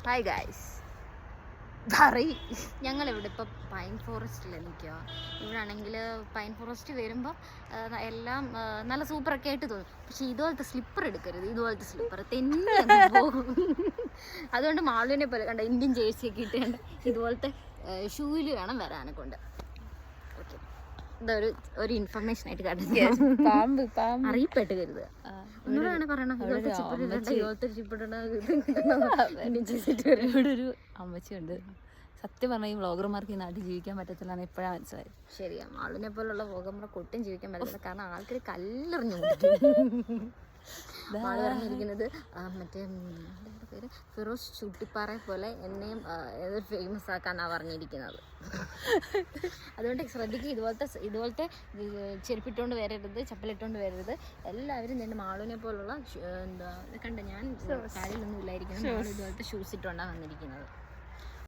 Hi guys, ഞങ്ങളിവിടെ ഇപ്പോൾ pine ഫോറസ്റ്റിൽ നിൽക്കുക. ഇവിടെ ആണെങ്കിൽ പൈൻ ഫോറസ്റ്റ് വരുമ്പോൾ എല്ലാം നല്ല സൂപ്പറൊക്കെ ആയിട്ട് തോന്നും. പക്ഷേ ഇതുപോലത്തെ സ്ലിപ്പർ എടുക്കരുത്, ഇതുപോലത്തെ സ്ലിപ്പർ തെന്നി പോകും. അതുകൊണ്ട് മാളുവിനെ പോലെ കണ്ട ഇന്ത്യൻ ജേഴ്സിയൊക്കെ ഇട്ട് കണ്ട ഇതുപോലത്തെ ഷൂവിൽ വേണം വരാനെ കൊണ്ട്. ഓക്കെ, ഇതൊരു ഇൻഫർമേഷൻ ആയിട്ട് കാട്ടുന്നത്, അറിയിപ്പെട്ട് കരുതുക. ഒന്നുകൂടെ പറയണം, ഇതുപോലത്തെ ഇവിടെ ഒരു അമ്മച്ചിയുണ്ട്. സത്യം പറഞ്ഞാൽ ഈ വ്ളോഗർമാർക്ക് ഈ നാട്ടിൽ ജീവിക്കാൻ പറ്റത്തില്ല എപ്പോഴാണ് മനസ്സിലായത്. ശരിയാ, മാളിനെ പോലുള്ള വ്ളോഗർമാർക്ക് ഒട്ടും ജീവിക്കാൻ പറ്റില്ല. കാരണം ആൾക്കാർ കല്ലെറിഞ്ഞു മാള് പറഞ്ഞിരിക്കുന്നത് മറ്റേ പേര് ഫിറോസ് ചുട്ടിപ്പാറയെ പോലെ എന്നെയും ഫേമസ് ആക്കാനാണ് പറഞ്ഞിരിക്കുന്നത്. അതുകൊണ്ട് ശ്രദ്ധിക്കുക, ഇതുപോലത്തെ ചെരുപ്പിട്ടുകൊണ്ട് വരരുത്, ചപ്പലിട്ടുകൊണ്ട് വരരുത്. എല്ലാവരും തന്നെ മാളുവിനെ പോലുള്ള എന്താ കണ്ട, ഞാൻ കാലിലൊന്നും ഇല്ലായിരിക്കണം, മാള് ഇതുപോലത്തെ ഷൂസ് ഇട്ടുകൊണ്ടാണ് വന്നിരിക്കുന്നത്.